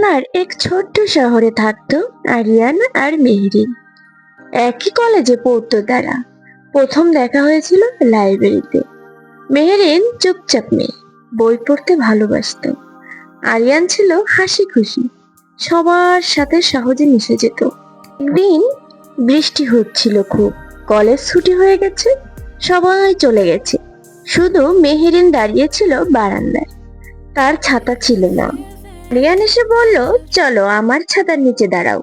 হরিয়ানার এক ছোট্ট শহরে থাকতো আরিয়ান আর মেহরিন। একই কলেজে পড়তো তারা। প্রথম দেখা হয়েছিল লাইব্রেরিতে। মেহরিন চুপচাপ মেয়ে, বই পড়তে ভালোবাসতো। আরিয়ান ছিল হাসি খুশি, সবার সাথে সহজে মিশে যেত। একদিন বৃষ্টি হচ্ছিল খুব। কলেজ ছুটি হয়ে গেছে, সবাই চলে গেছে। শুধু মেহেরিন দাঁড়িয়েছিল বারান্দায়। তার ছাতা ছিল না। রিয়ান এসে বলল, চলো আমার ছাতার নিচে দাঁড়াও।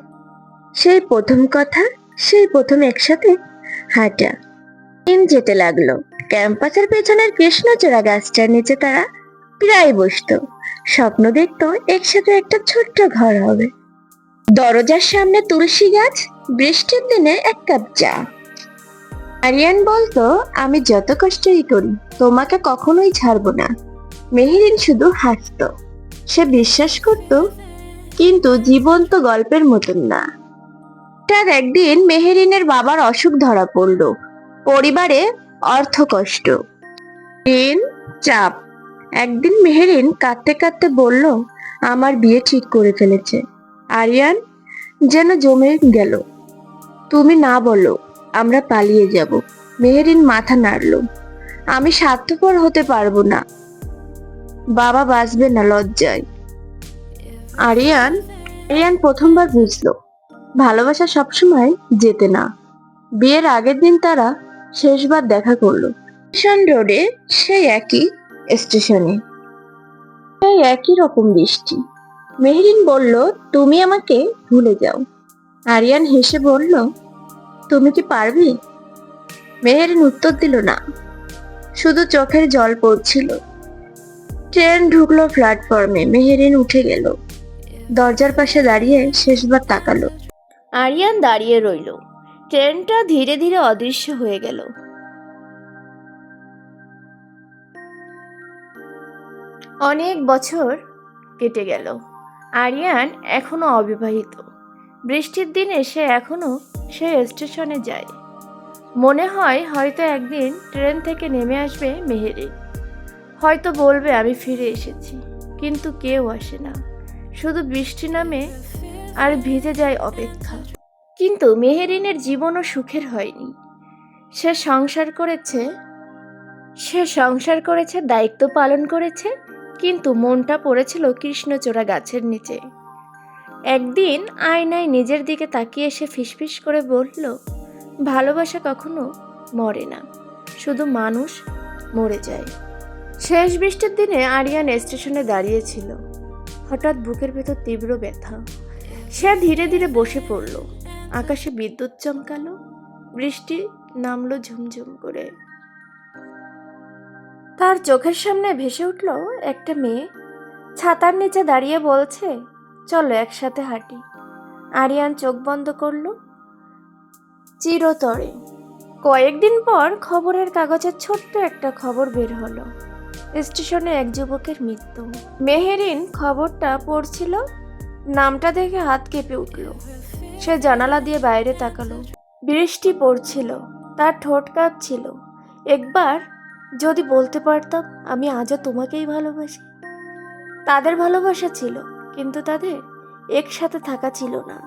সেই প্রথম কথা, সেই প্রথম একসাথে হাঁটা। দিন যেতে লাগলো। ক্যাম্পাসের পেছনের কৃষ্ণচূড়া গাছটার নিচে তারা প্রায় বসতো। স্বপ্ন দেখতো একসাথে একটা ছোট্ট ঘর হবে। দরজার সামনে তুলসী গাছ, বৃষ্টির দিনে এক কাপ চা। আরিয়ান বলতো, আমি যত কষ্টই করি তোমাকে কখনোই ছাড়বো না। মেহেরিন শুধু হাসতো। সে বিশ্বাস করত, কিন্তু জীবন তো গল্পের মতন না। তার একদিন মেহেরিনের বাবার অসুখ ধরা পড়ল। পরিবারে অর্থ কষ্ট, ঋণ, চাপ। একদিন মেহেরিন কাঁদতে কাঁদতে বলল, আমার বিয়ে ঠিক করে ফেলেছে। আরিয়ান যেন জমে গেল। তুমি না বলো, আমরা পালিয়ে যাব। মেহেরিন মাথা নাড়ল। আমি স্বার্থপর হতে পারবো না, বাবা বাঁচবে না লজ্জায়। আরিয়ান আরিয়ান প্রথমবার বুঝলো, ভালোবাসা সবসময় যেতে না। বিয়ের আগের দিন তারা শেষবার দেখা করলো স্টেশন রোডে, সেই একই স্টেশনে, সেই একই রকম বৃষ্টি। মেহরিন বলল, তুমি আমাকে ভুলে যাও। আরিয়ান হেসে বলল, তুমি কি পারবে? মেহরিন উত্তর দিল না, শুধু চোখের জল পড়ছিল। ট্রেন ঢুকলো প্ল্যাটফর্মে। মেহরিন উঠে গেল, দরজার পাশে দাঁড়িয়ে শেষবার তাকালো। আরিয়ান দাঁড়িয়ে রইল। ট্রেনটা ধীরে ধীরে অদৃশ্য হয়ে গেল। অনেক বছর কেটে গেল। আরিয়ান এখনো অবিবাহিত। বৃষ্টির দিনে সে এখনো সেই স্টেশনে যায়। মনে হয় হয়তো একদিন ট্রেন থেকে নেমে আসবে মেহেরিন। হয়তো বলবে, আমি ফিরে এসেছি। কিন্তু কেউ আসে না, শুধু বৃষ্টি নামে আর ভিজে যায় অপেক্ষা। কিন্তু মেহেরিনের জীবনও সুখের হয়নি। সে সংসার করেছে, দায়িত্ব পালন করেছে, কিন্তু মনটা পড়েছিল কৃষ্ণচূড়া গাছের নিচে। একদিন আয়নায় নিজের দিকে তাকিয়ে সে ফিসফিস করে বলল, ভালোবাসা কখনো মরে না, শুধু মানুষ মরে যায়। শেষ বৃষ্টির দিনে আরিয়ান স্টেশনে দাঁড়িয়েছিল। হঠাৎ বুকের ভেতর তীব্র ব্যথা। সে ধীরে ধীরে বসে পড়ল। আকাশে বিদ্যুৎ চমকালো, বৃষ্টি নামলো ঝুমঝুম করে। তার চোখের সামনে ভেসে উঠল একটা মেয়ে, ছাতার নিচে দাঁড়িয়ে বলছে, চলো একসাথে হাঁটি। আরিয়ান চোখ বন্ধ করল চিরতরে। কয়েকদিন পর খবরের কাগজে ছোট্ট একটা খবর বের হলো, স্টেশনে এক যুবকের মৃত্যু। মেহেরিন খবরটা পড়ছিল। নামটা দেখে হাত কেঁপে উঠল। সে জানালা দিয়ে বাইরে তাকালো। বৃষ্টি পড়ছিল, তার ঠোঁট কাঁপছিল। একবার যদি বলতে পারতাম, আমি আজও তোমাকেই ভালোবাসি। তাদের ভালোবাসা ছিল, কিন্তু তাদের একসাথে থাকা ছিল না।